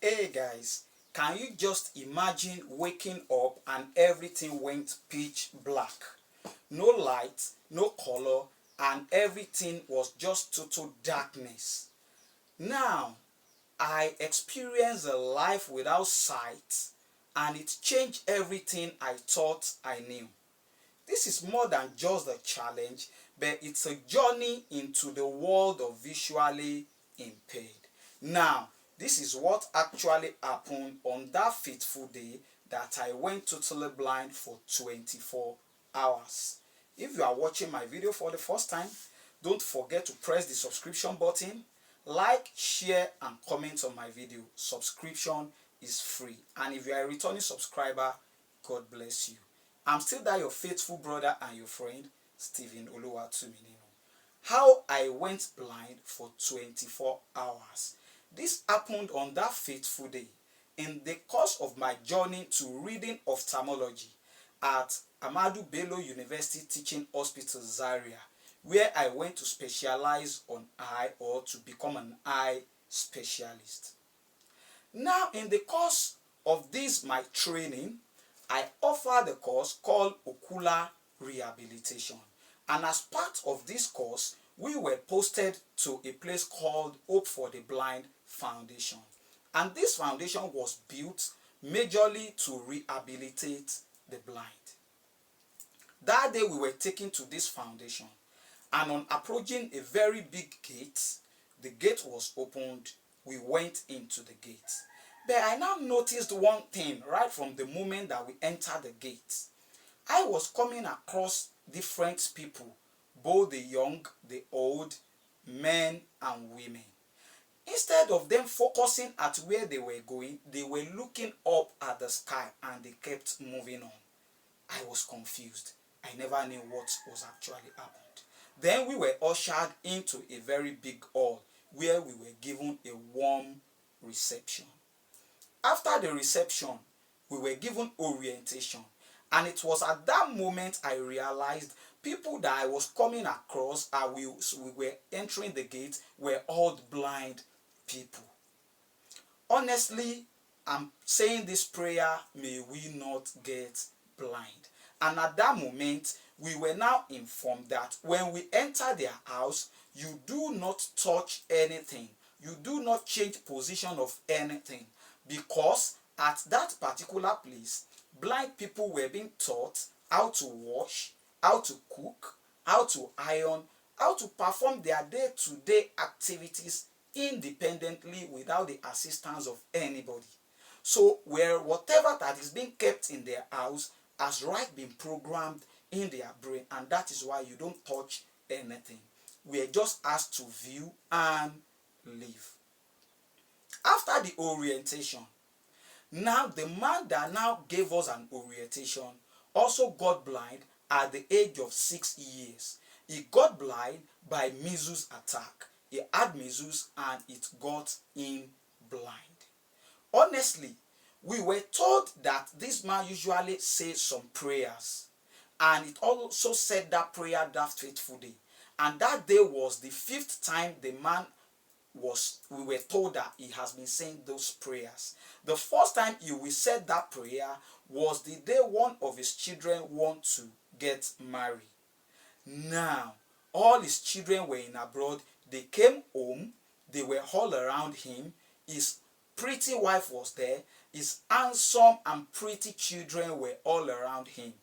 Hey guys, can you just imagine waking up and everything went pitch black? No light, no color, and everything was just total darkness. Now, I experienced a life without sight, and it changed everything I thought I knew. This is more than just a challenge, but it's a journey into the world of visually impaired. Now, this is what actually happened on that fateful day that I went totally blind for 24 hours. If you are watching my video for the first time, don't forget to press the subscription button, like, share, and comment on my video. Subscription is free. And if you are a returning subscriber, God bless you. I'm still that your faithful brother and your friend, Stephen Oluwatuminino. How I went blind for 24 hours. This happened on that fateful day in the course of my journey to reading ophthalmology at Ahmadu Bello University Teaching Hospital Zaria, where I went to specialize on eye or to become an eye specialist. Now, in the course of this my training, I offer the course called Ocular Rehabilitation. And as part of this course, we were posted to a place called Hope for the Blind Foundation. And this foundation was built majorly to rehabilitate the blind. That day we were taken to this foundation, and on approaching a very big gate, the gate was opened. We went into the gate. But I now noticed one thing right from the moment that we entered the gate. I was coming across different people, both the young, the old, men and women. Instead of them focusing at where they were going, they were looking up at the sky and they kept moving on. I was confused. I never knew what was actually happened. Then we were ushered into a very big hall where we were given a warm reception. After the reception, we were given orientation, and it was at that moment I realized people that I was coming across as we were entering the gate were all blind people. Honestly, I'm saying this prayer, may we not get blind. And at that moment, we were now informed that when we enter their house, you do not touch anything. You do not change position of anything. Because at that particular place, blind people were being taught how to wash, how to cook, how to iron, how to perform their day-to-day activities independently without the assistance of anybody. So whatever that is being kept in their house has been programmed in their brain, and that is why you don't touch anything. We are just asked to view and leave. After the orientation, now the man that now gave us an orientation also got blind at the age of 6 years. He got blind by measles attack. He had measles and it got him blind. Honestly, we were told that this man usually says some prayers, and it also said that prayer that fateful day. And that day was the 5th time the man we were told that he has been saying those prayers. The first time he said that prayer was the day one of his children want to get married. Now, all his children were in abroad. They came home. They were all around him. His pretty wife was there. His handsome and pretty children were all around him.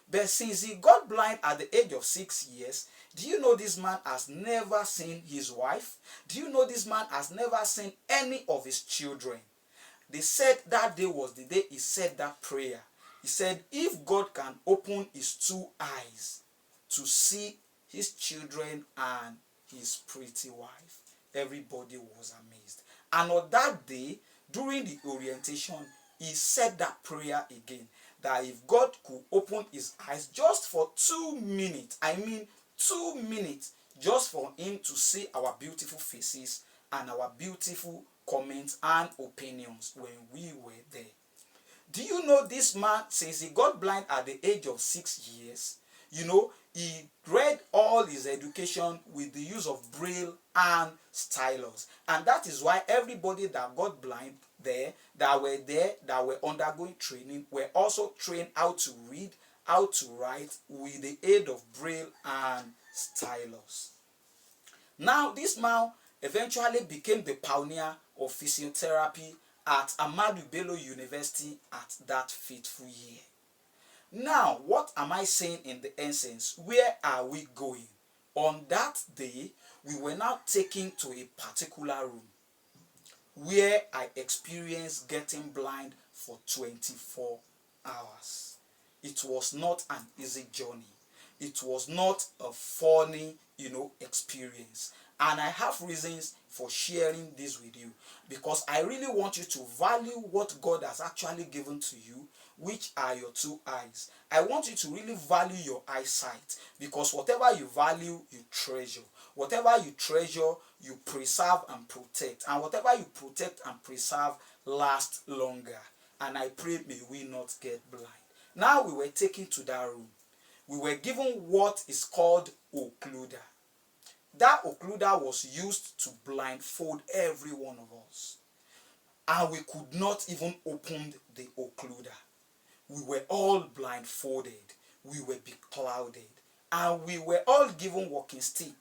But since he got blind at the age of 6 years, do you know this man has never seen his wife? Do you know this man has never seen any of his children? They said that day was the day he said that prayer. He said, if God can open his 2 eyes to see his children and his pretty wife, everybody was amazed. And on that day, during the orientation, he said that prayer again. That if God could open his eyes just for 2 minutes, I mean 2 minutes, just for him to see our beautiful faces and our beautiful comments and opinions when we were there. Do you know this man, since he got blind at the age of 6 years, He read all his education with the use of braille and stylus, and that is why everybody that got blind there, that were undergoing training, were also trained how to read, how to write with the aid of braille and stylus. Now, this man eventually became the pioneer of physiotherapy at Ahmadu Bello University at that fateful year. Now, what am I saying in the essence? Where are we going? On that day, we were now taken to a particular room where I experienced getting blind for 24 hours. It was not an easy journey. It was not a funny, experience. And I have reasons for sharing this with you, because I really want you to value what God has actually given to you, which are your two eyes. I want you to really value your eyesight, because whatever you value, you treasure. Whatever you treasure, you preserve and protect. And whatever you protect and preserve lasts longer. And I pray may we not get blind. Now we were taken to that room. We were given what is called occluder. That occluder was used to blindfold every one of us. And we could not even open the occluder. We were all blindfolded. We were beclouded. And we were all given walking stick.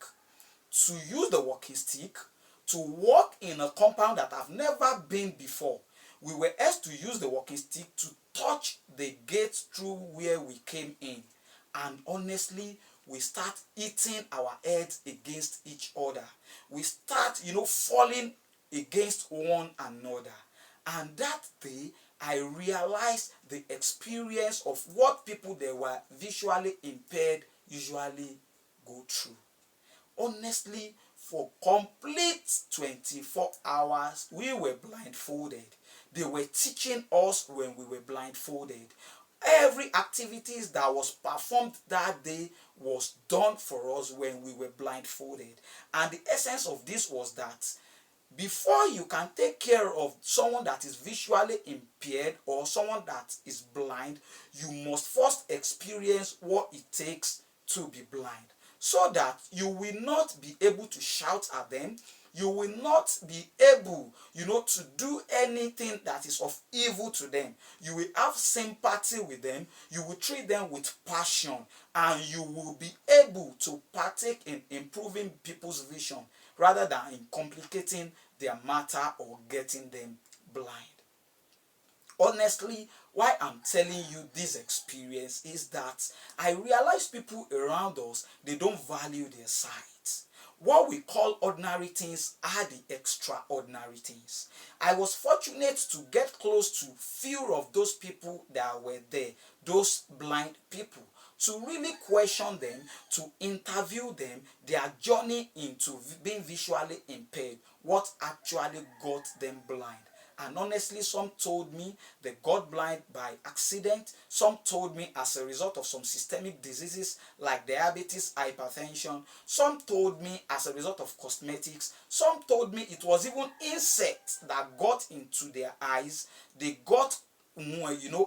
To use the walking stick to walk in a compound that I've never been before. We were asked to use the walking stick to touch the gate through where we came in. And honestly, we start hitting our heads against each other. We start, falling against one another. And that day, I realized the experience of what people that were visually impaired usually go through. Honestly, for complete 24 hours, we were blindfolded. They were teaching us when we were blindfolded. Every activities that was performed that day was done for us when we were blindfolded. And the essence of this was that before you can take care of someone that is visually impaired or someone that is blind, you must first experience what it takes to be blind, so that you will not be able to shout at them. You will not be able, to do anything that is of evil to them. You will have sympathy with them. You will treat them with passion. And you will be able to partake in improving people's vision rather than in complicating their matter or getting them blind. Honestly, why I'm telling you this experience is that I realize people around us, they don't value their sight. What we call ordinary things are the extraordinary things. I was fortunate to get close to few of those people that were there, those blind people, to really question them, to interview them, their journey into being visually impaired, what actually got them blind. And honestly, some told me they got blind by accident. Some told me as a result of some systemic diseases like diabetes, hypertension. Some told me as a result of cosmetics. Some told me it was even insects that got into their eyes. They got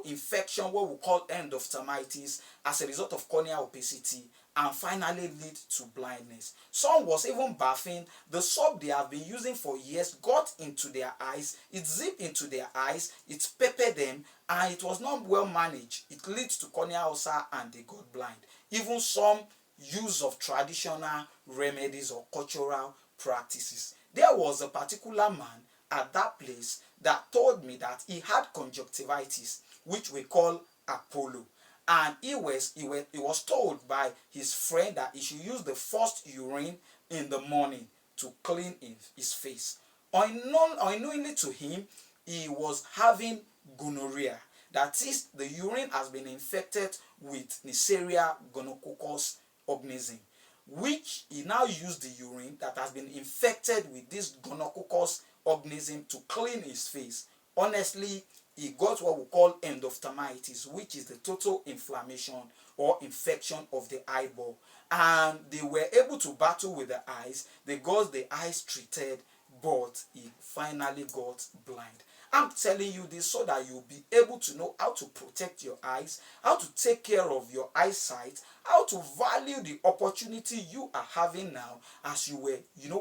infection, what we call endophthalmitis, as a result of corneal opacity, and finally lead to blindness. Some was even bathing. The soap they have been using for years got into their eyes. It zipped into their eyes. It peppered them, and it was not well managed. It leads to corneal ulcer, and they got blind. Even some use of traditional remedies or cultural practices. There was a particular man at that place that told me that he had conjunctivitis, which we call Apollo. And he was told by his friend that he should use the first urine in the morning to clean his face. Unknowingly to him, he was having gonorrhea. That is, the urine has been infected with Neisseria gonococcus organism, which he now used the urine that has been infected with this gonococcus organism to clean his face. Honestly, he got what we call endophthalmitis, which is the total inflammation or infection of the eyeball. And they were able to battle with the eyes. They got the eyes treated, but he finally got blind. I'm telling you this so that you'll be able to know how to protect your eyes, how to take care of your eyesight, how to value the opportunity you are having now as you were,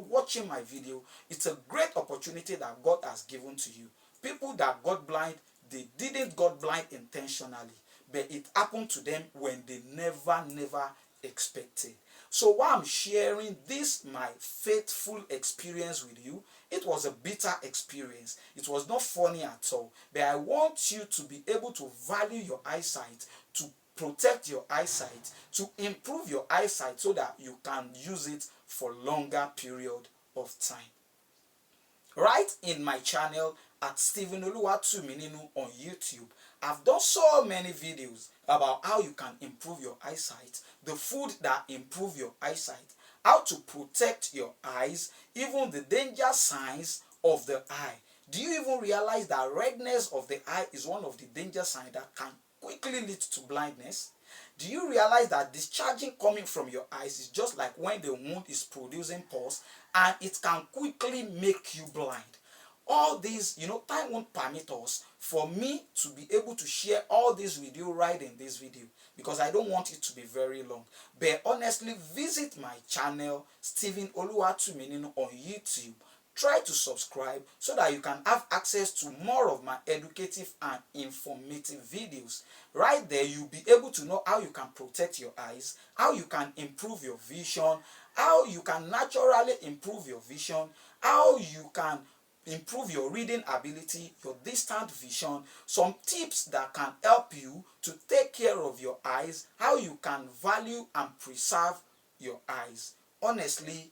watching my video. It's a great opportunity that God has given to you. People that got blind, they didn't got blind intentionally, but it happened to them when they never expected. So while I'm sharing this, my faithful experience with you, it was a bitter experience. It was not funny at all. But I want you to be able to value your eyesight, to protect your eyesight, to improve your eyesight so that you can use it for longer period of time. Right in my channel at Stephen Oluwatumininu on YouTube, I've done so many videos about how you can improve your eyesight, the food that improve your eyesight, how to protect your eyes, even the danger signs of the eye. Do you even realize that redness of the eye is one of the danger signs that can quickly lead to blindness? Do you realize that discharging coming from your eyes is just like when the wound is producing pus, and it can quickly make you blind? All these, time won't permit us for me to be able to share all this with you right in this video, because I don't want it to be very long. But honestly, visit my channel, Stephen Oluwatumininu on YouTube. Try to subscribe so that you can have access to more of my educative and informative videos. Right there, you'll be able to know how you can protect your eyes, how you can improve your vision, how you can naturally improve your vision, how you can improve your reading ability, your distant vision, some tips that can help you to take care of your eyes, how you can value and preserve your eyes. Honestly,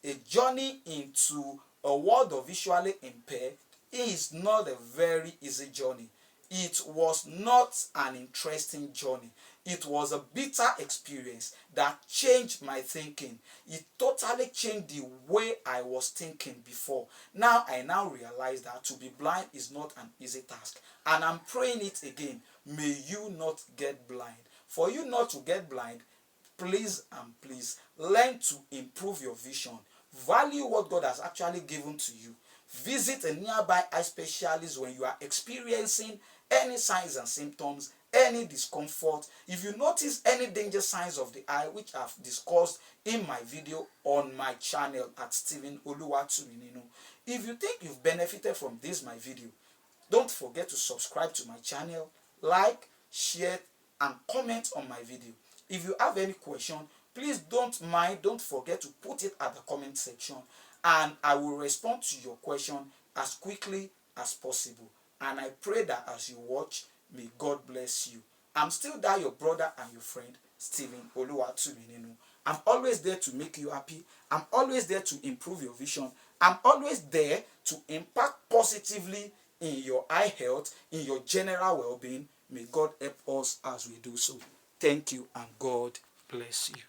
a journey into a world of visually impaired is not a very easy journey. It was not an interesting journey. It was a bitter experience that changed my thinking. It totally changed the way I was thinking before. I now realize that to be blind is not an easy task. And I'm praying it again. May you not get blind. For you not to get blind, please and please learn to improve your vision. Value what God has actually given to you. Visit a nearby eye specialist when you are experiencing any signs and symptoms, any discomfort. If you notice any danger signs of the eye, which I've discussed in my video on my channel at Stephen Oluwatumininu, if you think you've benefited from this my video, don't forget to subscribe to my channel, like, share, and comment on my video. If you have any question, please don't forget to put it at the comment section, and I will respond to your question as quickly as possible. And I pray that as you watch, may God bless you. I'm still there, your brother and your friend, Stephen Oluwatumininu. I'm always there to make you happy. I'm always there to improve your vision. I'm always there to impact positively in your eye health, in your general well-being. May God help us as we do so. Thank you, and God bless you.